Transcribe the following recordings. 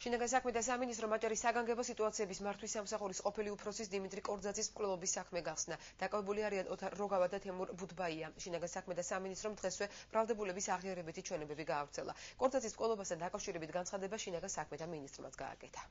შინაგან საქმეთა სამინისტრო მაჭარის საგანგებო სიტუაციების მართვის სამსახურის ყოფილი უფროსის დიმიტრი კორძაძის მკვლელობის საქმე გახსნა. დაკავებული არიან ოთარ როგავა და თემურ ბუთბაია. შინაგან საქმეთა სამინისტრომ დღესვე ბრალდებულების აღიარებითი ჩვენებები გაავრცელა. კორძაძის მკვლელობასთან დაკავშირებით განცხადება შინაგან საქმეთა მინისტრმაც გააკეთა.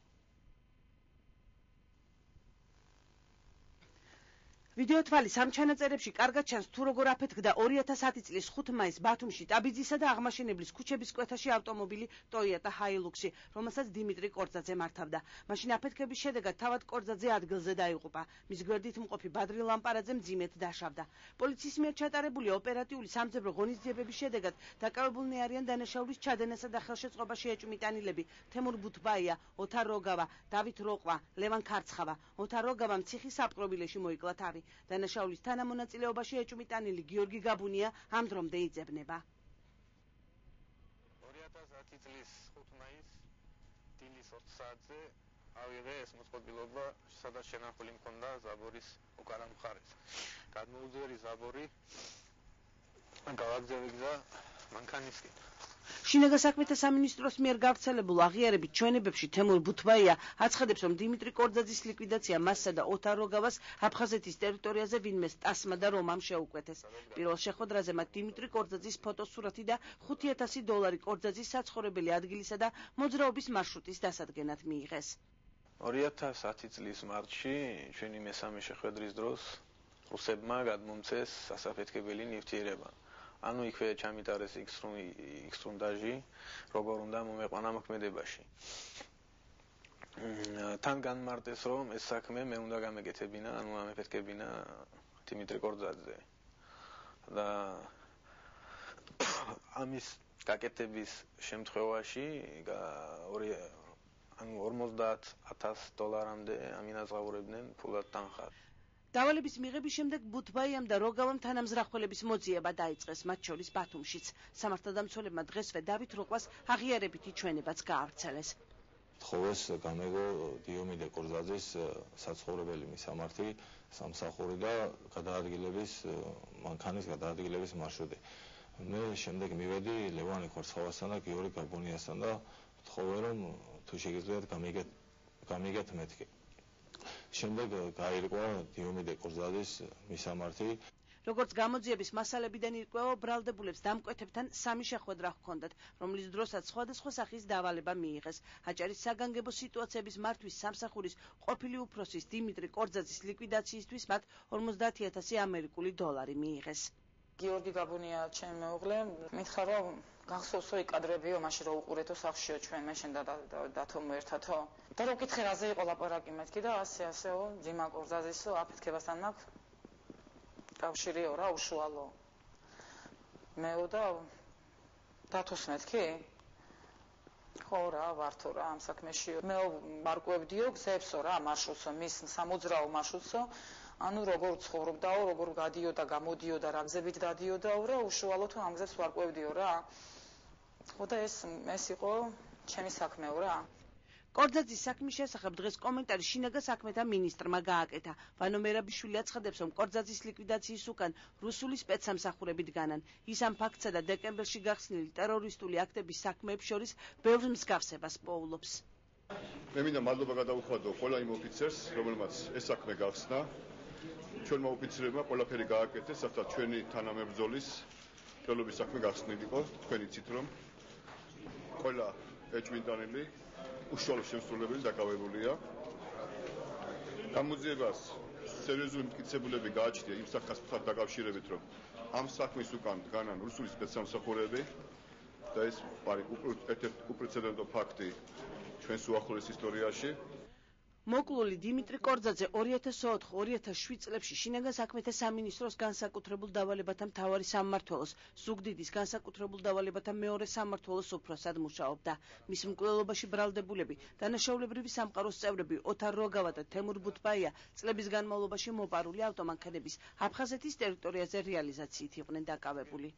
ვიდეო თვალის ამ ჩანაწერებში კარგად ჩანს თუ როგორ აფეთქდა 2010 წლის 5 მაისს ბათუმში ტაბიძისა და აღმაშენებლის ქუჩების კვეთაში ავტომობილი Toyota Hilux-ი, რომელსაც დიმიტრი კორძაძე მართავდა. მაშინ აფეთქების შედეგად თავად კორძაძე ადგილზე დაიღუპა. მის გვერდით მყოფი ბადრი ლამპარაძე მძიმედ დაშავდა. პოლიციის მიერ ჩატარებული ოპერატიული სამძებრო ღონისძიებების შედეგად დაკავებულნი არიან დანაშაულის ჩადენასა და ხელშეწყობაში ეჭვმიტანილები თემურ ბუთბაია, ოთარ როგავა, დავით როყვა, ლევან ქარცხავა. ოთარ როგავამ ციხის საპყრობილეში მოიკლა თავი. დანაშაულის თანამონაწილეობაში ეჭვმიტანილი გიორგი გაბუნია ამ დრომდე იძებნება. 2010 წლის 5 მაისს დილის 2 საათზე ავიღე ეს მოწყობილობა, სადაც შენახული მქონდა ზაბორის უკანა მხარეს. გადმოუძვერი ზაბორი გავაგზავნე მანქანისკენ. შინაგან საქმეთა სამინისტროს მიერ გავრცელებულ აღიარებით ჩვენებებში თემურ ბუთბაია აცხადებს, რომ დიმიტრი კორძაძის ლიკვიდაცია მასსა და ოთარ როგავას აფხაზეთის ტერიტორიაზე ვინმე სტასმა და რომამ შეუკვეთეს. პირველ შეხვედრაზე მათ დიმიტრი კორძაძის ფოტოსურათი და $5,000 კორძაძის საცხოვრებელი ადგილისა და მოძრაობის მარშრუტის დასადგენად მიიღეს. 2010 წლის მარტში ჩვენი მესამე შეხვედრის დროს რუსებმა გადმომცეს სასაფეთქებელი ნივთიერება. ანუ იქვე ჩამიტარეს X-რუნდაჟი, როგორ უნდა მომეყვანა მოქმედებაში. თან განმარტეს, რომ ეს საქმე მე უნდა გამეკეთებინა, ანუ ამეფეთქებინა დიმიტრი კორძაძე. და ამის გაკეთების შემთხვევაში $50,000-მდე ამინაზღაურებდნენ ფულად თანხად. დავალების მიღების შემდეგ ბუთბაიამ და როგავამ თანამზრახველების მოძიება დაიწყეს, მათ შორის ბათუმშიც. სამართალდამცველებმა დღესვე დავით როყვას აღიარებითი ჩვენებაც გაავრცელეს. თხოვეს გამეგო დიომიდე კორძაძის საცხოვრებელი მისამართი, სამსახური და გადაადგილების მანქანის გადაადგილების მარშრუტი. მე შემდეგ მივედი ლევან ქარცხავასთან და გიორგი გაბუნიასთან და თხოვე, რომ თუ შეგიძლიათ გამიგეთ მეთქი. შემდეგ გაირკვა დიომიდე კორძაძის მისამართი. როგორც გამოძიების მასალებიდან ირკვევა, ბრალდებულებს დამკვეთებთან 3 შეხვედრა ჰქონდათ, რომლის დროსაც სხვადასხვა სახის დავალება მიიღეს. აჭარის საგანგებო სიტუაციების მართვის სამსახურის ყოფილი უფროსის დიმიტრი კორძაძის ლიკვიდაციისთვის მათ $50,000 მიიღეს. გიორგი გაბუნია ჩემი მეუღლე მითხრა, რომ გახსოვსო იქ კადრებიო, მაშინ რომ უყურეთო სახშიო ჩვენ მე შენ და დათომ ერთათო. და რო კითხე რაზე იყო ლაპარაკი მეთქი და ასეო ძიმა კორძაძისო აფეთქებასთან მაქვს კავშირიო რა უშუალო. მეო და დათოს მეთქი? ხო რა, ვართო რა ამ საქმეში. მეო მარკვევდიო გზებსო რა, მარშრუტსო, მის სამოძრაო მარშრუტსო. ანუ როგორ ცხოვრობდაო, როგორ გადიოდა, გამოდიოდა, რა გზებით დადიოდაო რა, უშუალოდ ამ გზებს ვარკვევდიო რა. ხო და ეს იყო ჩემი საქმეო რა. კორძაძის საქმის შესახებ დღეს კომენტარი შინაგან საქმეთა მინისტრმა გააკეთა. ვანო მერაბიშვილი აცხადებს, რომ კორძაძის ლიკვიდაციის უკან რუსული სპეცსამსახურები დგანან. ის ამ ფაქტსა და დეკემბერში გახსნილი ტერორისტული აქტების საქმეებს შორის ბევრ მსგავსებას პოულობს. მე მინდა მადლობა გადავუხადო ყველა იმ ოფიცერს, რომელმაც ეს საქმე გახსნა. ჩვენმა ოფიცრებმა ყველაფერი გააკეთეს, რათა ჩვენი თანამებრძოლის მკვლელობის საქმე გახსნილი იყო. თქვენ იცით, რომ ყველა ეჭვმიტანილი უშუალო შემსრულებელი დაკავებულია. გამოძიებას სერიოზული მტკიცებულები გააჩნია იმ საკითხთან დაკავშირებით, რომ ამ საქმის უკან დგანან რუსული სპეცსამსახურები და ეს არის ერთ-ერთი უპრეცედენტო ფაქტი ჩვენს უახლოეს ისტორიაში. მოკლული დიმიტრი კორძაძე 2004-2007 წლებში შინაგან საქმეთა სამინისტროს განსაკუთრებულ დავალებათა მთავარი სამმართველოს, ზუგდიდის განსაკუთრებულ დავალებათა მეორე სამმართველოს უფროსად მუშაობდა. მის მკვლელობაში ბრალდებულები, დანაშაულებრივი სამყაროს წევრები ოთარ როგავა და თემურ ბუთბაია წლების განმავლობაში მოპარული ავტომანქანების აფხაზეთის ტერიტორიაზე რეალიზაციით იყვნენ დაკავებული.